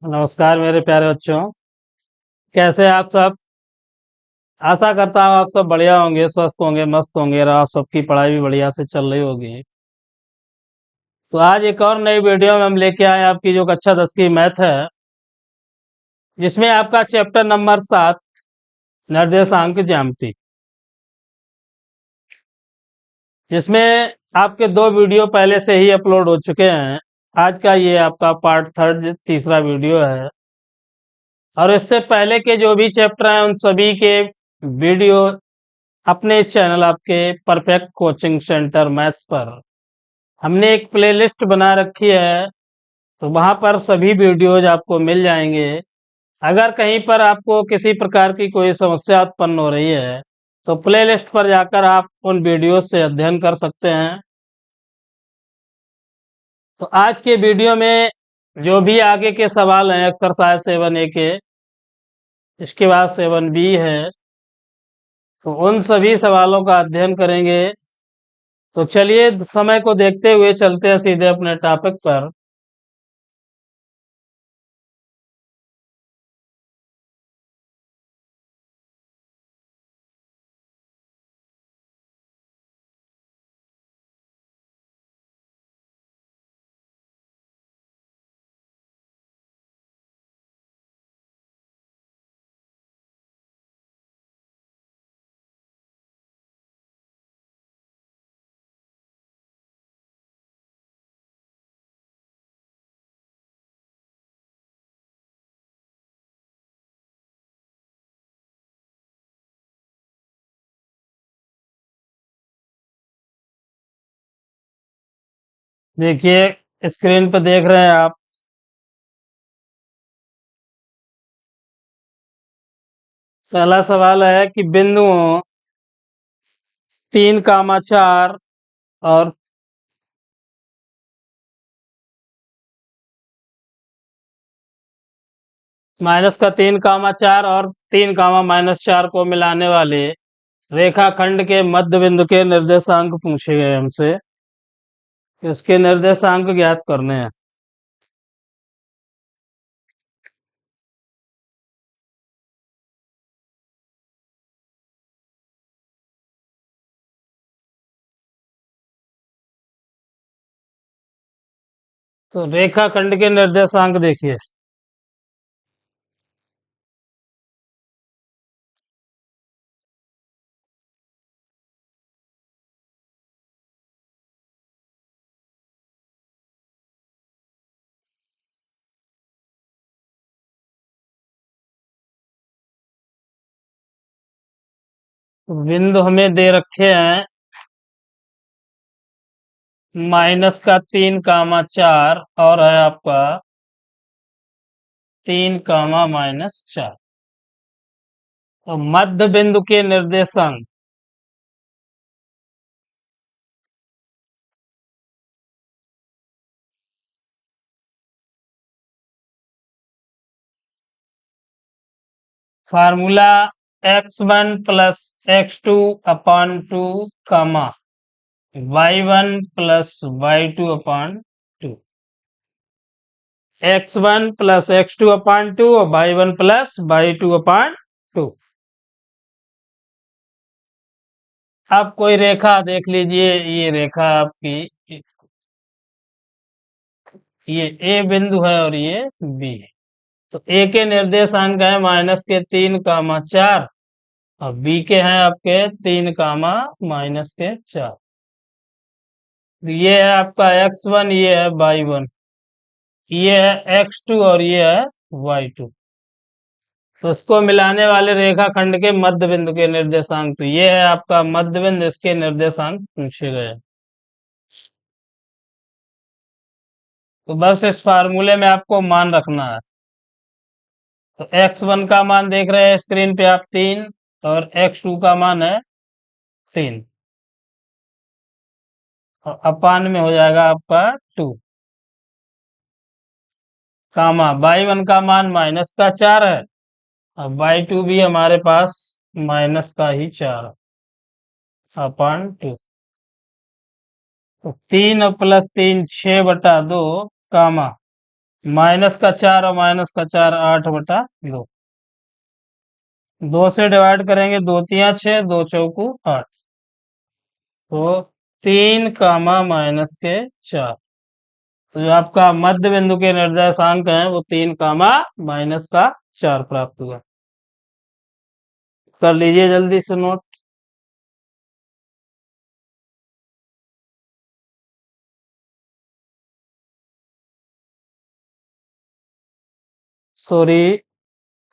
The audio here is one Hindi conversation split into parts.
नमस्कार मेरे प्यारे बच्चों। कैसे हैं आप सब? आशा करता हूँ आप सब बढ़िया होंगे, स्वस्थ होंगे, मस्त होंगे और आप सबकी पढ़ाई भी बढ़िया से चल रही होगी। तो आज एक और नई वीडियो में हम लेके आए हैं आपकी जो कक्षा 10 की मैथ है, जिसमें आपका चैप्टर नंबर 7 निर्देशांक ज्यामिति, जिसमें आपके 2 वीडियो पहले से ही अपलोड हो चुके हैं। आज का ये आपका पार्ट थर्ड तीसरा वीडियो है और इससे पहले के जो भी चैप्टर हैं उन सभी के वीडियो अपने चैनल आपके परफेक्ट कोचिंग सेंटर मैथ्स पर हमने एक प्लेलिस्ट बना रखी है, तो वहां पर सभी वीडियोज आपको मिल जाएंगे। अगर कहीं पर आपको किसी प्रकार की कोई समस्या उत्पन्न हो रही है तो प्लेलिस्ट पर जाकर आप उन वीडियोज से अध्ययन कर सकते हैं। तो आज के वीडियो में जो भी आगे के सवाल हैं एक्सरसाइज 7A के, इसके बाद 7B है, तो उन सभी सवालों का अध्ययन करेंगे। तो चलिए समय को देखते हुए चलते हैं सीधे अपने टॉपिक पर। देखिए स्क्रीन पर देख रहे हैं आप, पहला सवाल है कि बिंदुओं 3, 4 और -3, 4 और 3, -4 को मिलाने वाले रेखाखंड के मध्य बिंदु के निर्देशांक पूछे गए हमसे, कि उसके निर्देशांक ज्ञात करने हैं। तो रेखाखंड के निर्देशांक देखिए, बिंदु हमें दे रखे हैं -3, 4 और है आपका 3, -4। तो मध्य बिंदु के निर्देशांक फार्मूला x1 + x2/2 कामा y1 + y2/2, x1 + x2/2 और y1 + y2/2। आप कोई रेखा देख लीजिए, ये रेखा आपकी, ये ए बिंदु है और ये बी है। तो ए के निर्देशांक है -3, 4 और बी के हैं आपके 3, -4। ये है आपका x1, ये है y1, ये है x2 और ये है y2। तो इसको मिलाने वाले रेखाखंड के मध्य बिंदु के निर्देशांक, तो ये है आपका मध्य बिंदु, इसके निर्देशांक पूछे गए। तो बस इस फार्मूले में आपको मान रखना है। तो x1 का मान देख रहे हैं स्क्रीन पे आप 3 और x2 का मान है 3 और अपान में हो जाएगा आपका 2, कामा y1 का मान -4 है और y2 भी हमारे पास -4 है, अपान 2। तो 3 और +3 6/2 कामा माइनस का 4 और माइनस का 4 8/2। 2 से डिवाइड करेंगे, 2 तिया 6, 2 चौकू 8। तो 3 कामा माइनस के 4। तो जो आपका मध्य बिंदु के निर्देशांक है वो 3 कामा माइनस का 4 प्राप्त हुआ। कर लीजिए जल्दी से नोट। सॉरी,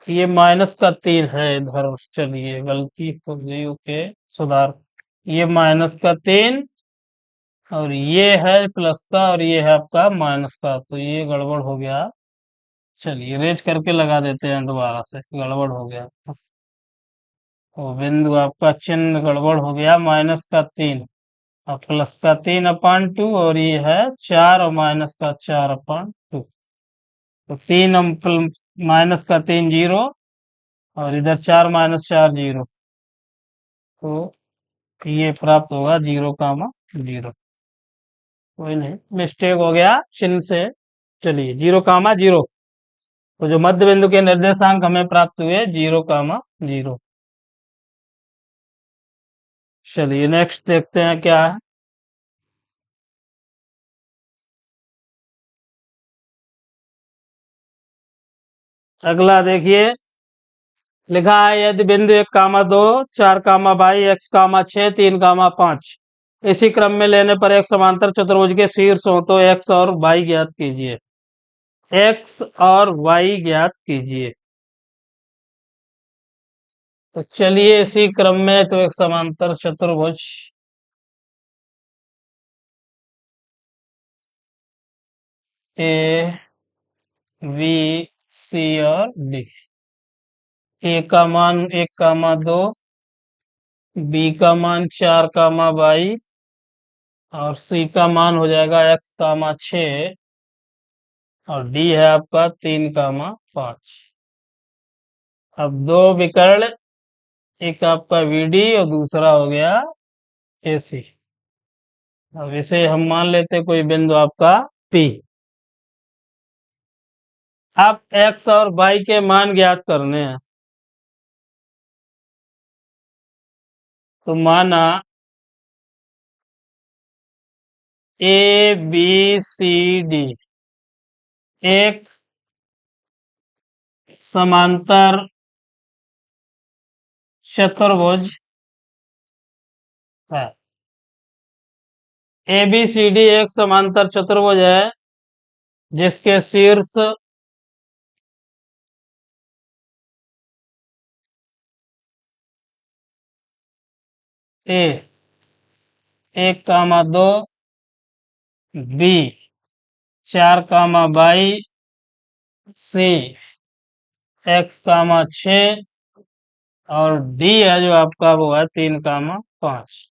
ये माइनस का 3 है इधर, चलिए गलती हो गई, ओके सुधार। ये माइनस का 3 और ये है प्लस का और ये है आपका माइनस का, तो ये गड़बड़ हो गया। चलिए रेज करके लगा देते हैं दोबारा से, गड़बड़ हो गया। वो बिंदु आपका चिन्ह गड़बड़ हो गया, माइनस का 3 और प्लस का 3/2 और ये है 4 और माइनस का 4/2। तो 3 माइनस का 3 0 और इधर 4 माइनस 4 0। तो ये प्राप्त होगा 0,0। कोई नहीं, मिस्टेक हो गया चिन्ह से। चलिए 0,0। तो जो मध्य बिंदु के निर्देशांक हमें प्राप्त हुए 0,0। चलिए नेक्स्ट देखते हैं क्या है। अगला देखिए, लिखा है यदि बिंदु 1,2 4, एक्स, 6, 3, 5 इसी क्रम में लेने पर एक समांतर चतुर्भुज के शीर्ष हो तो एक्स और वाई ज्ञात कीजिए। एक्स और वाई ज्ञात कीजिए। तो चलिए इसी क्रम में तो एक समांतर चतुर्भुज ए बी सी और डी। ए का मान 1,2, बी का मान 4, और सी का मान हो जाएगा x, 6 और डी है आपका 3, 5। अब दो विकर्ण, एक आपका वीडी और दूसरा हो गया एसी। अब इसे हम मान लेते कोई बिंदु आपका पी। अब एक्स और वाई के मान ज्ञात करने हैं। तो माना ए बी सी डी एक समांतर चतुर्भुज है। ए बी सी डी एक समांतर चतुर्भुज है जिसके शीर्ष ए 1,2, बी 4, सी x, 6 और डी है जो आपका वो है 3, 5।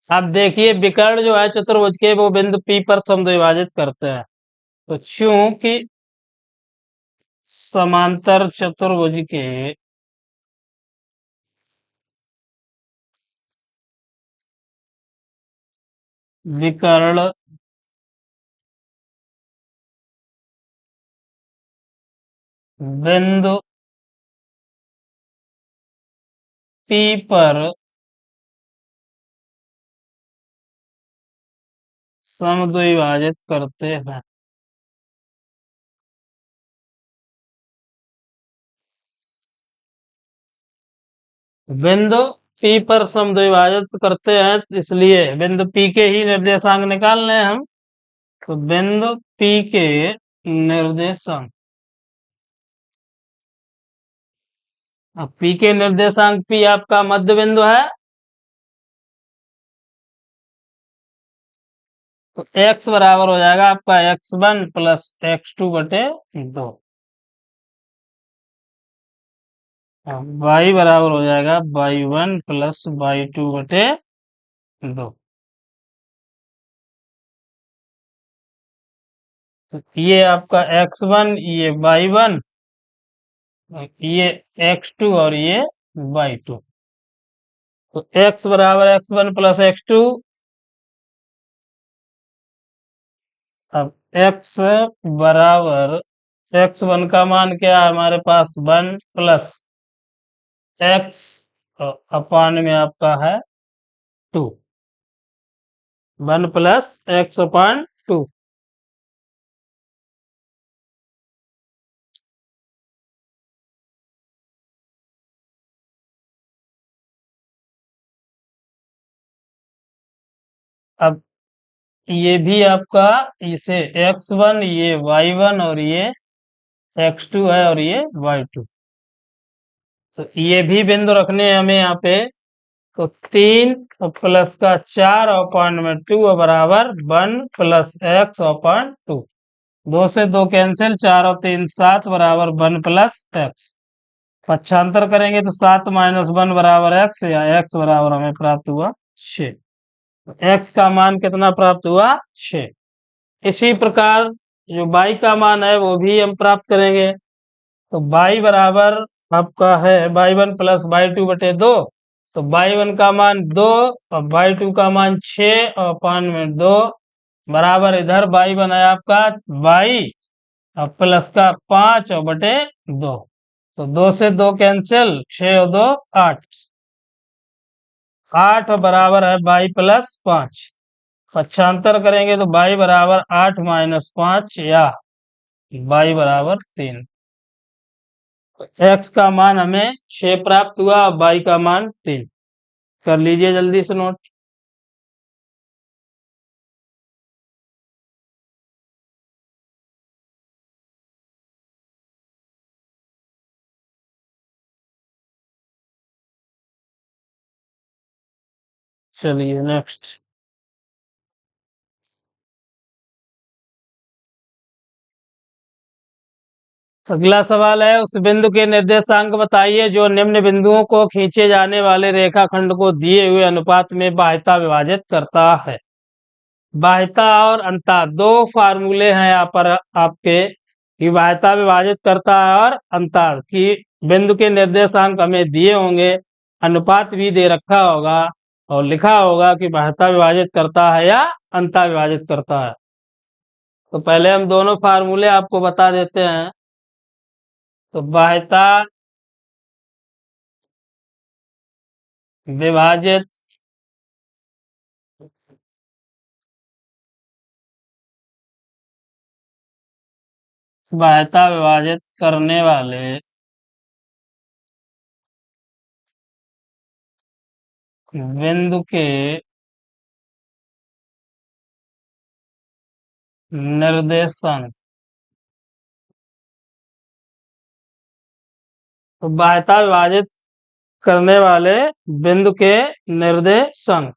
अब देखिए विकर्ण जो है चतुर्भुज के वो बिंदु P पर समद्विभाजित करते हैं। तो चूंकि समांतर चतुर्भुज के विकर्ण बिंदु P पर समद्विभाजित करते हैं। बिंदु P पर समद्विभाजित करते हैं, इसलिए बिंदु P के ही निर्देशांक निकालने हैं हम। तो बिंदु P के निर्देशांक, अब P के निर्देशांक P आपका मध्य बिंदु है। तो x बराबर हो जाएगा आपका x1 प्लस x2/2। y बराबर हो जाएगा y1 प्लस y2/2। तो ये आपका x1, ये y1, ये x2 और ये y2। तो x बराबर x1 प्लस x2 अब x बराबर x1 का मान क्या है हमारे पास 1 प्लस x अपान में आपका है 2, 1 प्लस x अपान 2। अब ये भी आपका इसे x1, ये y1 और ये x2 है और ये y2। तो ये भी बिंदु रखने हैं हमें यहाँ पे। तो 3 प्लस का 4 अपॉन में 2 बराबर 1 प्लस x अपॉन 2। 2 से 2 कैंसिल, 4 और 3 7 बराबर 1 प्लस x। पक्षांतर करेंगे तो 7 माइनस 1 बराबर x, या x बराबर हमें प्राप्त हुआ 6। x का मान कितना प्राप्त हुआ? 6। इसी प्रकार जो y का मान है वो भी हम प्राप्त करेंगे। तो y बराबर आपका है y1 प्लस y2 बटे 2। तो y1 का मान 2 और y2 का मान 6 और पान में 2 बराबर इधर y1 है आपका y और प्लस का 5 और बटे 2। तो 2 से 2 कैंसिल, 6 और 2 8। 8 बराबर है y प्लस 5। पक्षांतर करेंगे तो y बराबर 8 माइनस 5, या y बराबर 3। x का मान हमें 6 प्राप्त हुआ, y का मान 3। कर लीजिए जल्दी से नोट। चलिए नेक्स्ट। अगला सवाल है, उस बिंदु के निर्देशांक बताइए जो निम्न बिंदुओं को खींचे जाने वाले रेखाखंड को दिए हुए अनुपात में बाह्यता विभाजित करता है। बाह्यता और अंतः दो फार्मूले हैं यहाँ पर आपके, कि बाह्यता विभाजित करता है और अंतर की बिंदु के निर्देशांक हमें दिए होंगे, अनुपात भी दे रखा होगा और लिखा होगा कि बाह्यता विभाजित करता है या अंतर विभाजित करता है। तो पहले हम दोनों फार्मूले आपको बता देते हैं। तो बाह्यता विभाजित बाह्यता विभाजित करने वाले बिंदु के निर्देशांक। तो बाह्यता विभाजित करने वाले बिंदु के निर्देशांक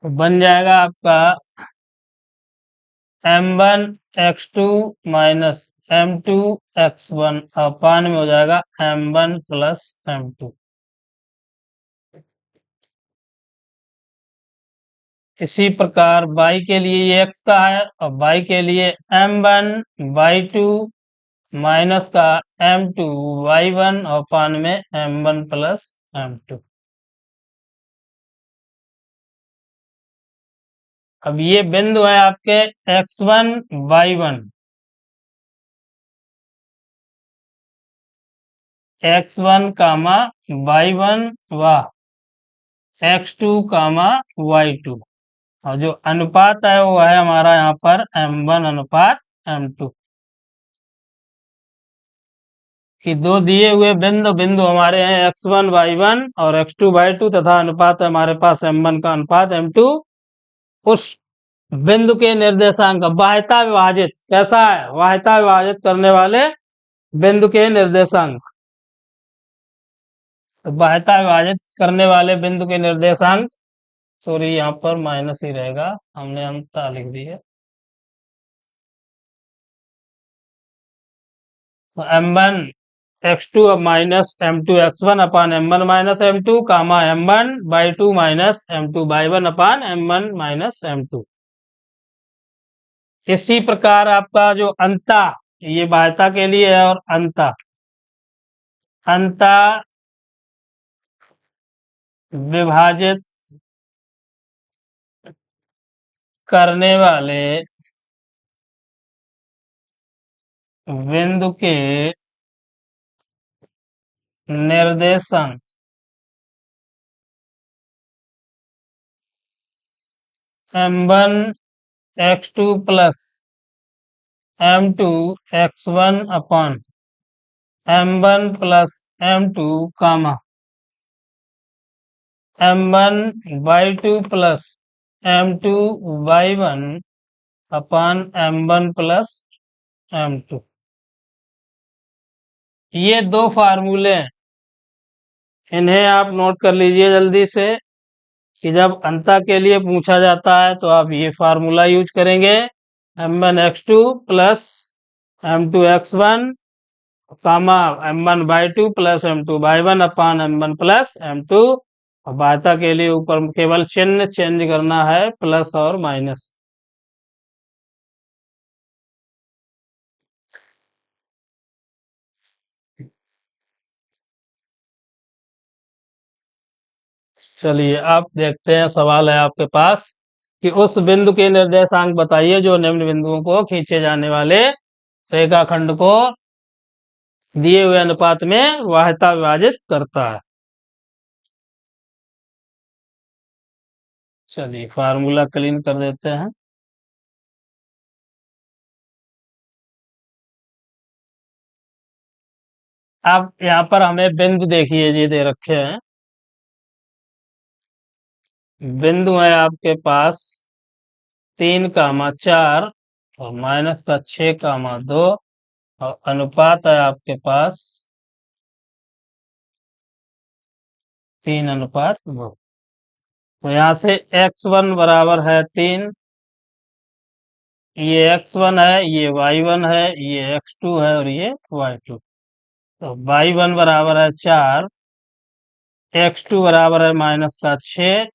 बन जाएगा आपका m1 x2 minus m2 x1 अपान में हो जाएगा m1 प्लस m2। इसी प्रकार y के लिए ये x का है और y के लिए m1 y2 माइनस का m2 y1 अपान में m1 प्लस m2। अब ये बिंदु है आपके x1 y1, x1 कामा y1 व x2 कामा y2, और जो अनुपात है वो है हमारा यहाँ पर m1 अनुपात m2। कि दो दिए हुए बिंदु बिंदु हमारे हैं x1 y1 और x2 y2 तथा अनुपात है हमारे पास m1 का अनुपात m2। उस बिंदु के निर्देशांक बाह्यता विभाजित कैसा है? बाह्यता विभाजित करने वाले बिंदु के निर्देशांक। तो बाह्यता विभाजित करने वाले बिंदु के निर्देशांक, सॉरी यहाँ पर माइनस ही रहेगा, हमने अंतः लिख दिया। तो m1 x2 minus m2 x1 अपान m1 माइनस m2 कामा m1 by2 minus m2 by1 अपान m1 माइनस m2। इसी प्रकार आपका जो अंता, ये बाह्यता के लिए है, और अंता विभाजित करने वाले बिंदु के निर्देशांक m1 x2 plus m2 x1 upon m1 plus m2 कामा m1 y2 plus m2 y1 upon m1 plus m2। ये दो फार्मूले हैं, इन्हें आप नोट कर लीजिए जल्दी से कि जब अंतर के लिए पूछा जाता है तो आप ये फार्मूला यूज करेंगे m1 x2 plus m2 x1 कामा m1 y2 plus m2 y1 अपान m1 प्लस m2। और बाता के लिए ऊपर केवल चिन्ह चेंज करना है, प्लस और माइनस। चलिए आप देखते हैं, सवाल है आपके पास कि उस बिंदु के निर्देशांक बताइए जो निम्न बिंदुओं को खींचे जाने वाले रेखाखंड को दिए हुए अनुपात में वाहिता विभाजित करता है। चलिए फार्मूला क्लीन कर देते हैं। अब यहाँ पर हमें बिंदु देखिए ये दे रखे हैं, बिंदु है आपके पास 3,4 और माइनस का 6,2 और अनुपात है आपके पास 3:2। तो यहाँ से x1 बराबर है 3, ये x1 है, ये y1 है, ये x2 है और ये y2। तो y1 बराबर है 4, x2 बराबर है माइनस का 6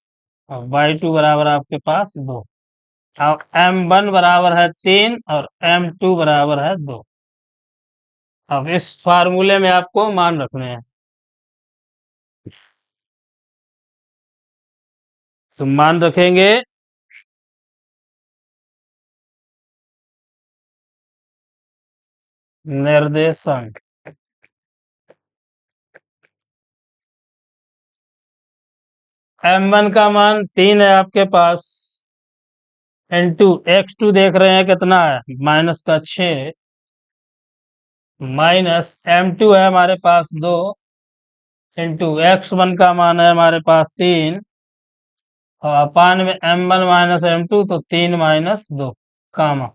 और y2 बराबर आपके पास 2। अब m1 बराबर है 3 और m2 बराबर है 2। अब इस फार्मूले में आपको मान रखने हैं, तो मान रखेंगे निर्देशांक m1 का मान 3 है आपके पास, इंटू x2 देख रहे हैं कितना है माइनस का 6, माइनस m2 है हमारे पास 2, इंटू x1 का मान है हमारे पास 3 और अपान में m1 माइनस m2 तो 3 माइनस 2 कामा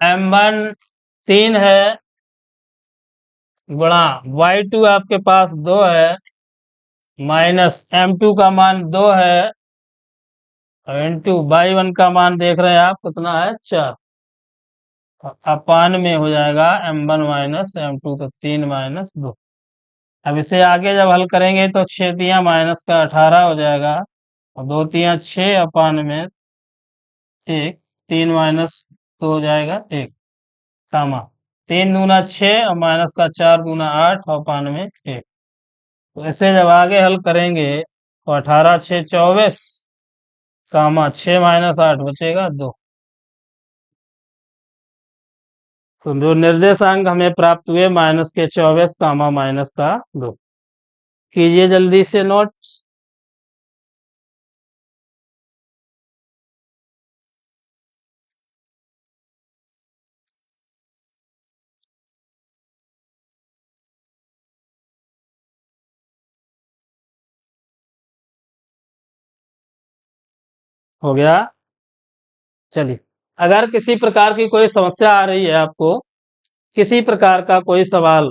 m1 3 है गुणा y2 आपके पास 2 है माइनस m2 का मान 2 है और इंटू y1 का मान देख रहे हैं आप कितना है 4। तो अपान में हो जाएगा m1 माइनस m2 तो 3 माइनस 2। अब इसे आगे जब हल करेंगे तो 6 तियां माइनस का 18 हो जाएगा और 2 तियां 6 अपान में 1, 3 माइनस 2 हो जाएगा 1 कामा 3 दूना 6 और माइनस का 4 दूना 8 और अपान में 1। तो इसे जब आगे हल करेंगे तो 18 6 24 कामा 6 माइनस 8 बचेगा 2। तो जो निर्देशांक हमें प्राप्त हुए माइनस के 24 कामा माइनस का 2। कीजिए जल्दी से नोट। हो गया। चलिए अगर किसी प्रकार की कोई समस्या आ रही है आपको, किसी प्रकार का कोई सवाल,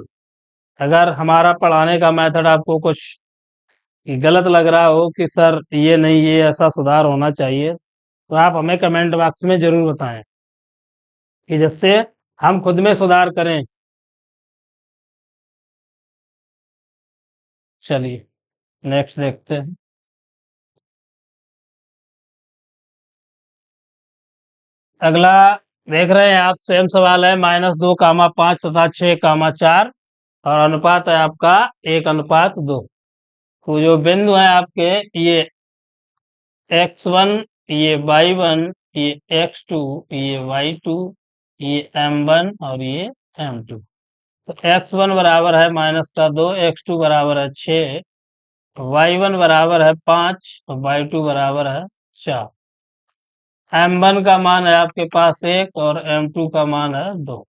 अगर हमारा पढ़ाने का मेथड आपको कुछ गलत लग रहा हो कि सर ये नहीं, ये ऐसा सुधार होना चाहिए, तो आप हमें कमेंट बॉक्स में जरूर बताएं कि जिससे हम खुद में सुधार करें। चलिए नेक्स्ट देखते हैं। अगला देख रहे हैं आप, सेम सवाल है -2,5 तथा 6,4 और अनुपात है आपका 1:2। तो जो बिंदु है आपके ये x1 ये y1, ये x2, ये y2, ये m1 और ये m2। तो x1 बराबर है -2, x2 बराबर है 6, y1 बराबर है 5 और y2 बराबर है 4। m1 का मान है आपके पास 1 और m2 का मान है 2।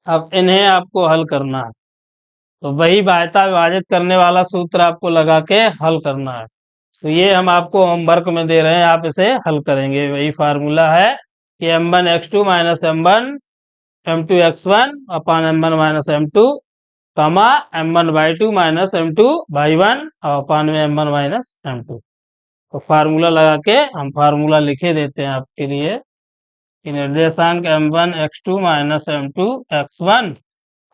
अब इन्हें आपको हल करना है, तो वही बाह्यता विभाजित करने वाला सूत्र आपको लगा के हल करना है। तो ये हम आपको होमवर्क में दे रहे हैं, आप इसे हल करेंगे। वही फार्मूला है कि m1x2 माइनस m2x1 अपान m1 माइनस m2 कामा m1y2 माइनस m2y1 अपान में m1 माइनस m2। तो फार्मूला लगा के हम फार्मूला लिखे देते हैं आपके लिए कि निर्देशांक m1x2 माइनस m2x1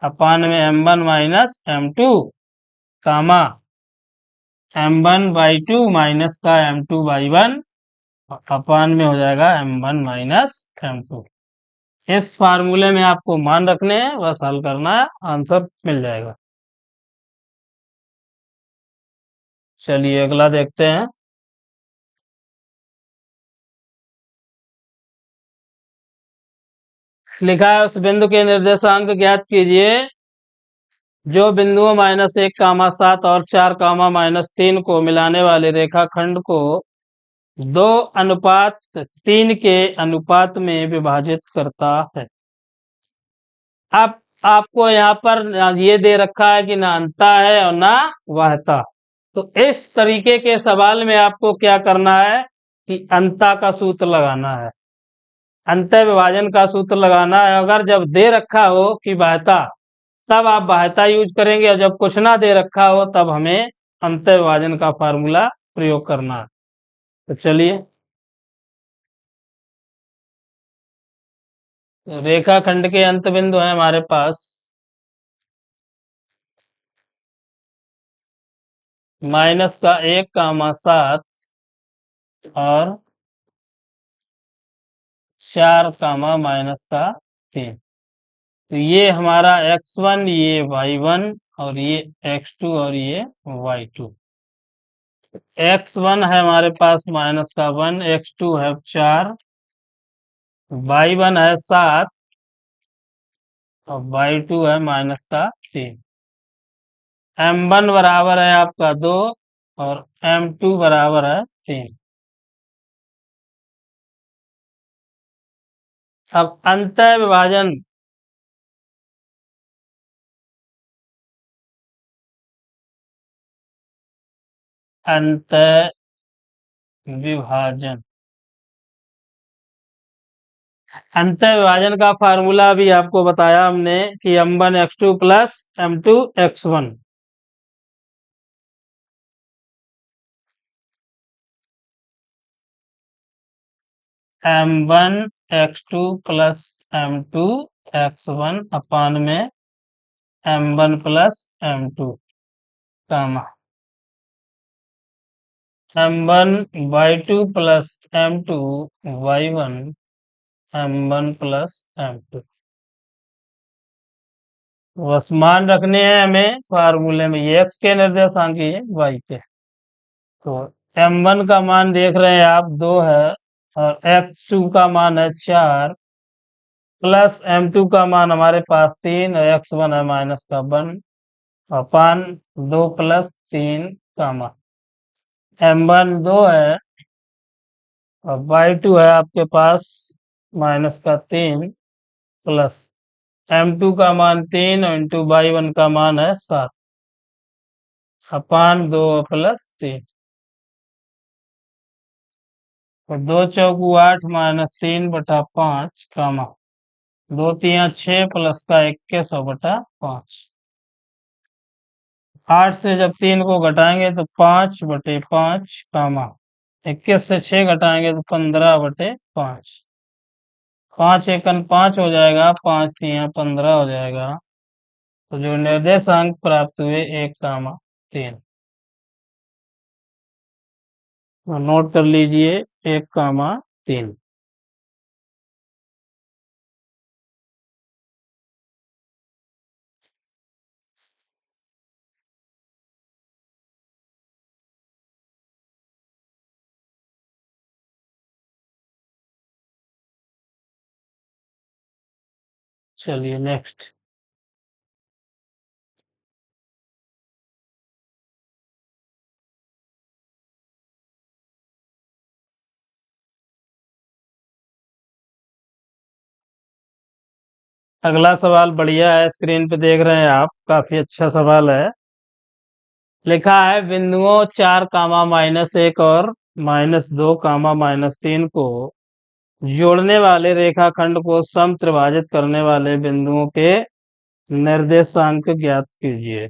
अपान में m1 माइनस m2 कामा m1y2 माइनस का m2y1 अपान में हो जाएगा m1 माइनस m2। इस फार्मूले में आपको मान रखने हैं, बस हल करना है, आंसर मिल जाएगा। चलिए अगला देखते हैं। लिखा है उस बिंदु के निर्देशांक ज्ञात कीजिए जो बिंदुओं -1, 7 और 4, -3 को मिलाने वाले रेखाखंड को 2:3 के अनुपात में विभाजित करता है। अब आपको यहाँ पर ये दे रखा है कि ना अंता है और ना वाहता। तो इस तरीके के सवाल में आपको क्या करना है कि अंता का सूत्र लगाना है, अंतः विभाजन का सूत्र लगाना है। अगर जब दे रखा हो कि वाहता, तब आप वाहता यूज करेंगे, और जब कुछ ना दे रखा हो तब हमें अंतः विभाजन का फार्मूला प्रयोग करना है। तो चलिए, रेखाखंड के अंत बिंदु है हमारे पास -1, 7 और 4, -3। तो ये हमारा x1, ये y1 और ये x2 और ये y2। x1 है हमारे पास -1, x2 है 4, y1 है 7 और y2 है -3। m1 बराबर है आपका 2 और m2 बराबर है 3। अब अंतः विभाजन अंतः विभाजन अंतः विभाजन का फार्मूला भी आपको बताया हमने कि m1x2 plus m2x1। m1x2 plus m2x1 अपान में m1 प्लस m2 कामा m1y2 plus m2y1 m1 plus m2। बस मान रखने हैं हमें फार्मूले में, ये x के निर्देशांक, ये y के। तो m1 का मान देख रहे हैं आप 2 है और x2 का मान है 4 प्लस m2 का मान हमारे पास 3 और x1 है -1 अपान 2 प्लस 3 कामा m1 2 है और y2 है आपके पास -3 प्लस m2 का मान 3 और इंटू y1 का मान है 7 अपान 2 प्लस 3। तो 2 चौकू 8 -3/5 कामा 2 3 6 प्लस का 21/5। 8 से जब 3 को घटाएंगे तो 5/5 कामा 21 से 6 घटाएंगे तो 15/5। 5 एकन 5 हो जाएगा, 5 3 15 हो जाएगा। तो जो निर्देशांक प्राप्त हुए 1, 3, नोट कर लीजिए 1, 3। चलिए नेक्स्ट। अगला सवाल बढ़िया है, स्क्रीन पे देख रहे हैं आप, काफी अच्छा सवाल है। लिखा है बिंदुओं 4, -1 और -2, -3 को जोड़ने वाले रेखाखंड को समत्रिभाजित करने वाले बिंदुओं के निर्देशांक ज्ञात कीजिए।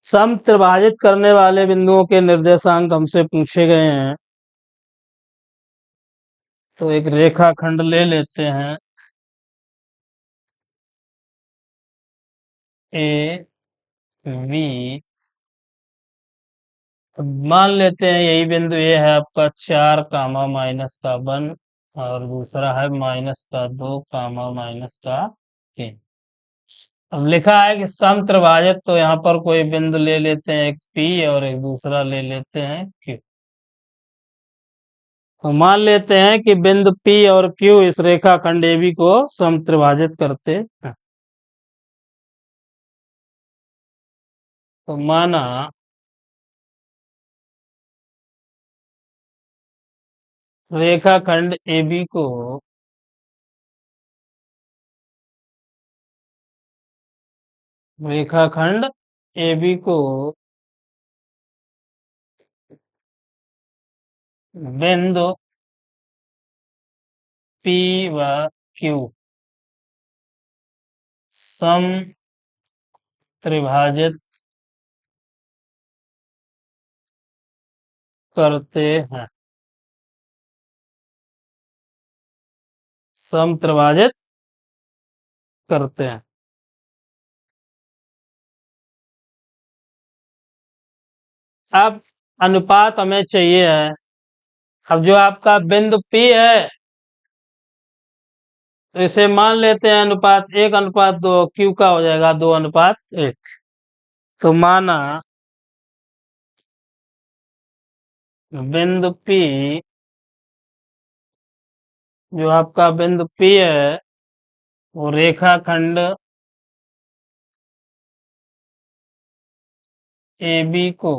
समत्रिभाजित करने वाले बिंदुओं के निर्देशांक हमसे पूछे गए हैं। तो एक रेखाखंड ले लेते हैं, ए बी। मान लेते हैं यही बिंदु ए है आपका 4, -1 और दूसरा है -2, -3। अब लिखा है कि समत्रिभाजित, तो यहाँ पर कोई बिंदु ले लेते हैं, एक पी और एक दूसरा ले लेते हैं क्यू। तो मान लेते हैं कि बिंदु पी और क्यू इस रेखाखंड एबी को समत्रिभाजित करते हैं। तो माना रेखाखंड एबी को बिंदु पी व क्यू सम त्रिभाजित करते हैं, सम त्रिभाजित करते हैं। अब अनुपात हमें चाहिए है। अब जो आपका बिंदु P है, तो इसे मान लेते हैं अनुपात 1:2, क्यू का हो जाएगा 2:1। तो माना बिंदु P, जो आपका बिंदु P है, वो रेखाखंड AB को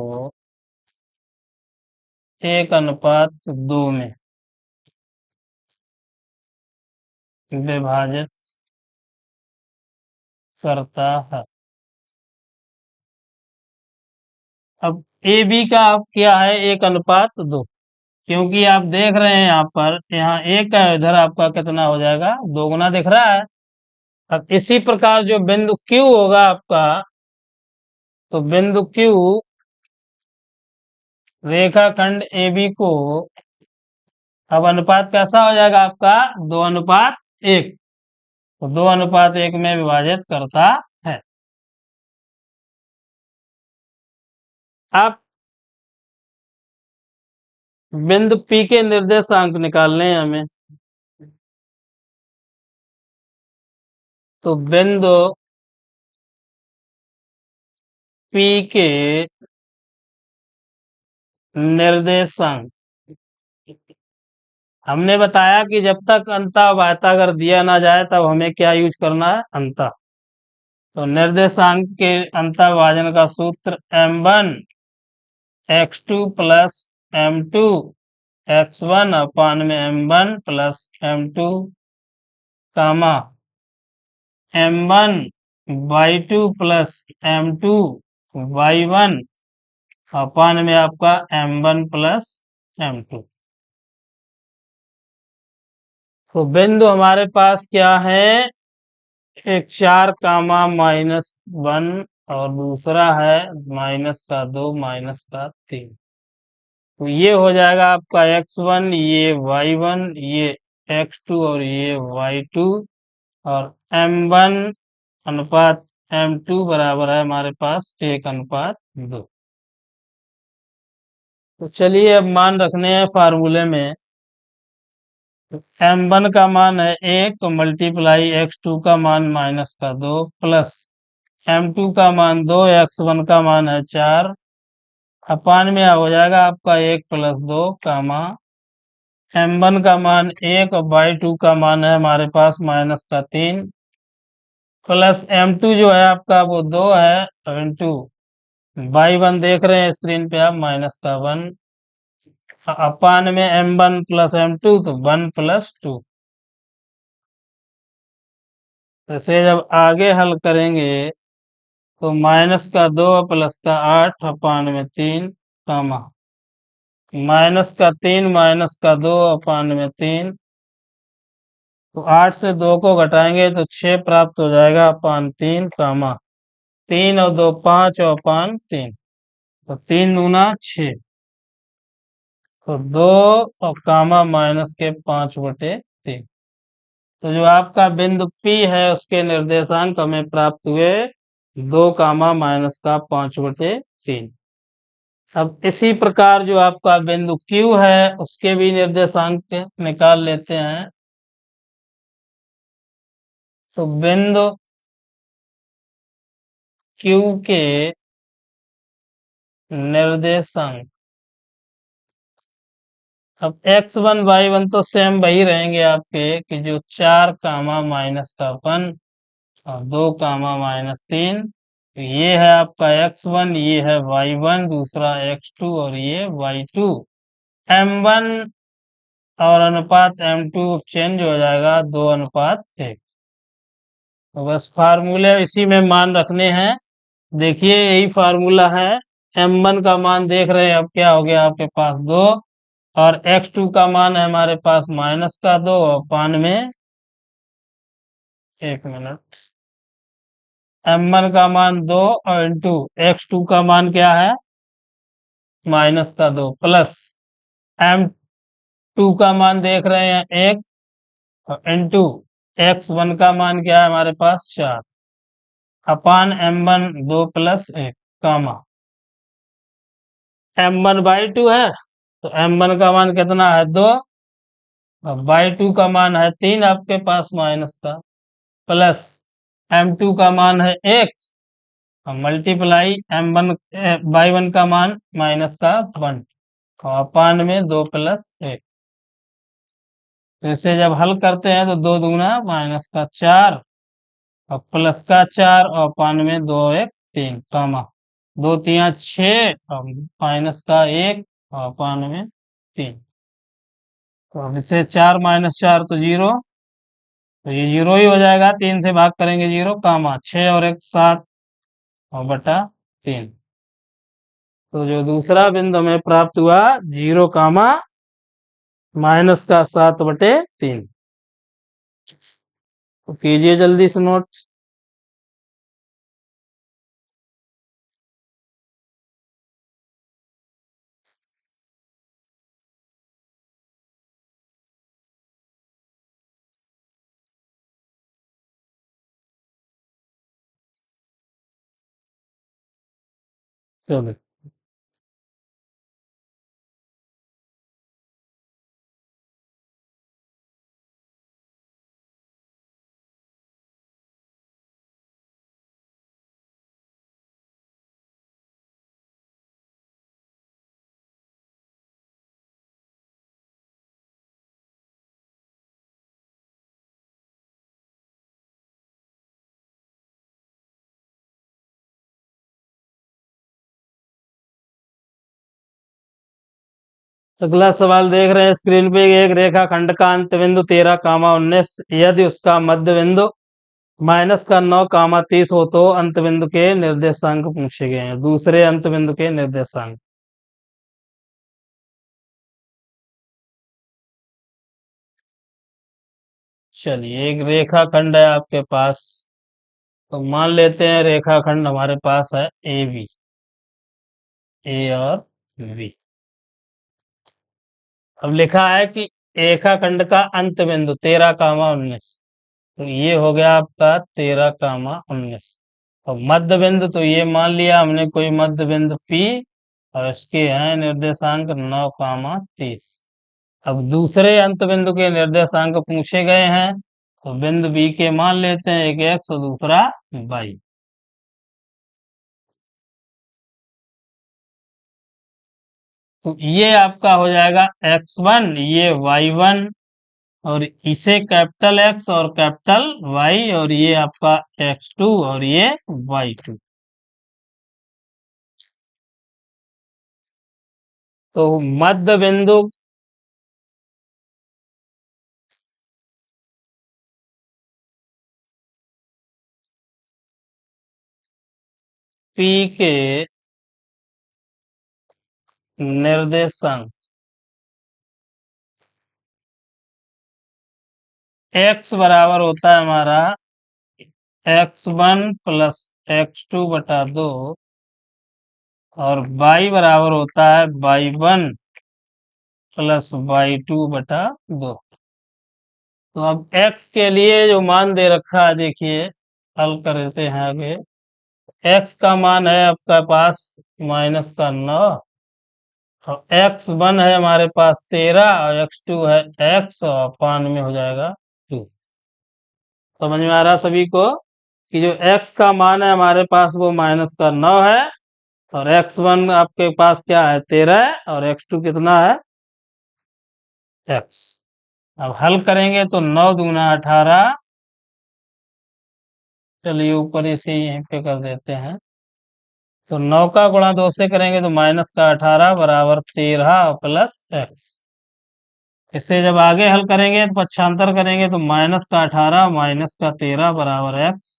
1:2 में विभाजित करता है। अब AB का अब क्या है, 1:2, क्योंकि आप देख रहे हैं यहाँ पर, यहाँ 1 है, इधर आपका कितना हो जाएगा, 2 गुना दिख रहा है। अब इसी प्रकार जो बिंदु Q होगा आपका, तो बिंदु Q रेखाखंड AB को, अब अनुपात कैसा हो जाएगा आपका, 2:1। तो 2:1 में विभाजित करता है। अब बिंदु P के निर्देशांक निकालने हैं हमें। तो बिंदु P के निर्देशांक, हमने बताया कि जब तक अंतः आयताकार दिया ना जाए तब हमें क्या यूज करना है, अंतः। तो निर्देशांक के अंतः विभाजन का सूत्र m1 x2 plus m2 x1 अपान में m1 प्लस m2 कामा m1 y2 plus m2 y1 अपान में आपका m1 प्लस m2। तो बिंदु हमारे पास क्या है, एक 4, -1 और दूसरा है -2, -3। तो ये हो जाएगा आपका x1, ये y1, ये x2 और ये y2, और m1 अनुपात m2 बराबर है हमारे पास 1:2। तो चलिए अब मान रखने हैं फार्मूले में। m1 का मान है 1, तो मल्टीप्लाई x2 का मान -2 प्लस m2 का मान 2, x1 का मान है 4 अपान में हो जाएगा आपका 1 + 2 कामा m1 का मान 1 और y2 का मान है हमारे पास -3 प्लस m2 जो है आपका वो 2 है और इंटू y1 देख रहे हैं स्क्रीन पे आप -1 अपान में m1 प्लस m2 तो 1 प्लस 2। इसे जब आगे हल करेंगे तो -2 प्लस का 8 अपान में 3 कामा -3 -2 अपान में 3 तो 8 से 2 को घटाएंगे तो 6 प्राप्त हो जाएगा अपान 3 कामा 3 और 2 5 और अपान 3 तो 3 दूना 6 तो 2 और कामा माइनस के 5/3। तो जो आपका बिंदु P है उसके निर्देशांक हमें प्राप्त हुए 2 कामा माइनस का 5/3। अब इसी प्रकार जो आपका बिंदु Q है उसके भी निर्देशांक निकाल लेते हैं। तो बिंदु Q के निर्देशांक अब x1 y1 तो सेम वही रहेंगे आपके कि जो 4 कामा माइनस का 1 और 2 कामा -3 तो ये है आपका x1 ये है y1 दूसरा x2 और ये y2 m1 और अनुपात m2 चेंज हो जाएगा 2:1। तो बस फार्मूले इसी में मान रखने हैं। देखिए यही फार्मूला है। m1 का मान देख रहे हैं अब क्या हो गया आपके पास 2 और x2 का मान है हमारे पास -2 और पान में 1 मिनट m1 का मान 2 और इंटू x2 का मान क्या है -2 प्लस m2 का मान देख रहे हैं 1 और इंटू x1 का मान क्या है हमारे पास 4 अपान m1 2 + 1 कामा m1/2 है तो m1 का मान कितना है 2 और y2 का मान है 3 आपके पास माइनस का प्लस m2 का मान है 1 और मल्टीप्लाई m1 y1 का मान -1 और अपान में 2 + 1। तो इसे जब हल करते हैं तो 2 दूना -4 और प्लस का 4 और अपान में 2 1 3 कामा 2 3 6 और माइनस का 1 और अपान में 3। तो अब इसे 4 - 4 तो 0 तो ये 0 ही हो जाएगा 3 से भाग करेंगे 0 कामा 6 और 1 7 और बटा 3। तो जो दूसरा बिंदु हमें प्राप्त हुआ 0 कामा -7/3। तो कीजिए जल्दी से नोट। चलो अगला सवाल देख रहे हैं स्क्रीन पे एक रेखाखंड का अंत बिंदु 13 कामा 19 यदि उसका मध्य बिंदु -9 कामा 30 हो तो अंत बिंदु के निर्देशांक पूछे गए हैं। दूसरे अंत बिंदु के निर्देशांक चलिए एक रेखाखंड है आपके पास तो मान लेते हैं रेखाखंड हमारे पास है ए बी ए और बी। अब लिखा है कि रेखाखंड का अंत बिंदु 13 कामा 19 तो ये हो गया आपका 13 कामा 19 और मध्य बिंदु तो ये मान लिया हमने कोई मध्य बिंदु P और इसके हैं निर्देशांक 9 कामा 30। अब दूसरे अंत बिंदु के निर्देशांक पूछे गए हैं तो बिंदु B के मान लेते हैं एक x और दूसरा y। तो ये आपका हो जाएगा x1, ये y1, और इसे कैपिटल X और कैपिटल Y, और ये आपका x2 और ये y2। तो मध्य बिंदु P के निर्देशांक x बराबर होता है हमारा x1 प्लस x2 बटा 2, और y बराबर होता है y1 प्लस y2 बटा 2। तो अब x के लिए जो मान दे रखा है, देखिए हल कर देते हैं आगे। x का मान है आपका पास -9, और x1 है हमारे पास 13, और x2 है x, और पान में हो जाएगा 2। समझ में आ रहा सभी को कि जो x का मान है हमारे पास वो -9 है, और x1 आपके पास क्या है 13 है, और x2 कितना है x। अब हल करेंगे तो 9 दूना 18, चलिए ऊपर इसे यहीं पे कर देते हैं। तो 9 का गुणा 2 से करेंगे तो माइनस का 18 बराबर 13 प्लस x। इसे जब आगे हल करेंगे तो पक्षांतर करेंगे तो माइनस का 18 माइनस का 13 बराबर x,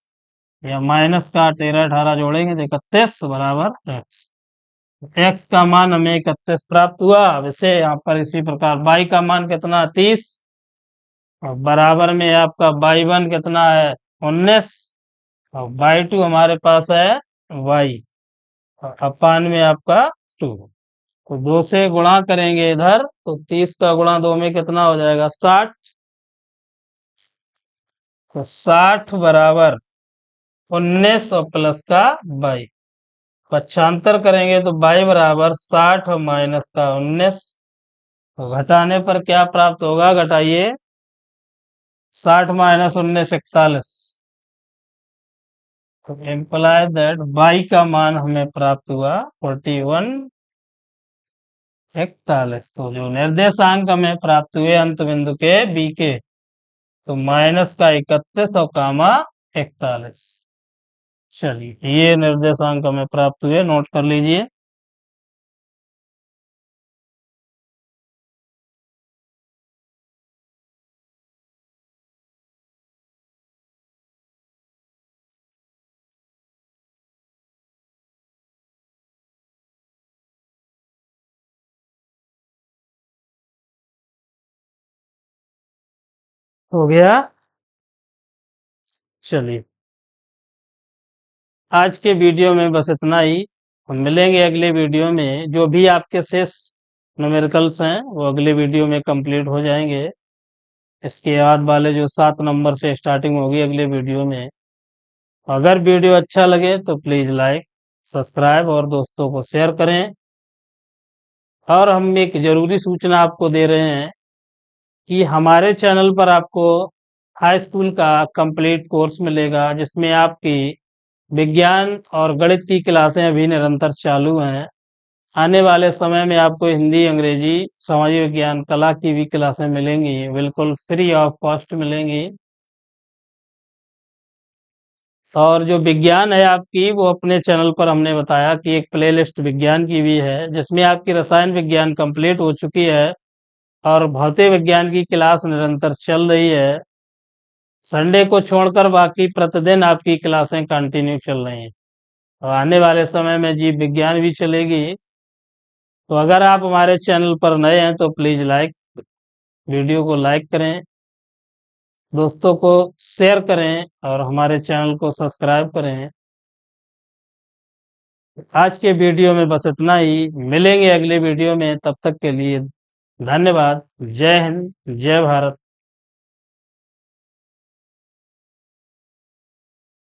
या माइनस का 13 18 जोड़ेंगे तो 31 बराबर x। x का मान हमें 31 प्राप्त हुआ। अब इसे यहाँ पर इसी प्रकार y का मान कितना 30, और बराबर में आपका y1 कितना है 19, और y2 हमारे पास है y, और अपान में आपका 2। तो 2 से गुणा करेंगे इधर तो 30 का गुणा 2 में कितना हो जाएगा 60। तो 60 बराबर 19 और प्लस का 22। पक्षांतर करेंगे तो y बराबर 60 और माइनस का 19। तो घटाने पर क्या प्राप्त होगा, घटाइए 60 माइनस 19 41। तो इम्प्लाइज दैट y का मान हमें प्राप्त हुआ 41 41। तो जो निर्देशांक हमें प्राप्त हुए अंत बिंदु के बी के, तो माइनस का 31 और कामा 41। चलिए ये निर्देशांक हमें प्राप्त हुए, नोट कर लीजिए। हो गया। चलिए आज के वीडियो में बस इतना ही। हम मिलेंगे अगले वीडियो में। जो भी आपके शेष न्यूमेरिकल्स हैं वो अगले वीडियो में कंप्लीट हो जाएंगे। इसके बाद वाले जो 7 नंबर से स्टार्टिंग होगी अगले वीडियो में। अगर वीडियो अच्छा लगे तो प्लीज़ लाइक सब्सक्राइब और दोस्तों को शेयर करें। और हम एक ज़रूरी सूचना आपको दे रहे हैं कि हमारे चैनल पर आपको हाई स्कूल का कंप्लीट कोर्स मिलेगा, जिसमें आपकी विज्ञान और गणित की क्लासें अभी निरंतर चालू हैं। आने वाले समय में आपको हिंदी, अंग्रेजी, सामाजिक विज्ञान, कला की भी क्लासें मिलेंगी, बिल्कुल फ्री ऑफ कॉस्ट मिलेंगी। और जो विज्ञान है आपकी, वो अपने चैनल पर हमने बताया कि एक प्लेलिस्ट विज्ञान की भी है, जिसमें आपकी रसायन विज्ञान कंप्लीट हो चुकी है, और भौतिक विज्ञान की क्लास निरंतर चल रही है। संडे को छोड़कर बाकी प्रतिदिन आपकी क्लासें कंटिन्यू चल रही हैं, और आने वाले समय में जीव विज्ञान भी चलेगी। तो अगर आप हमारे चैनल पर नए हैं तो प्लीज़ वीडियो को लाइक करें, दोस्तों को शेयर करें, और हमारे चैनल को सब्सक्राइब करें। आज के वीडियो में बस इतना ही। मिलेंगे अगले वीडियो में, तब तक के लिए धन्यवाद। जय हिंद, जय भारत।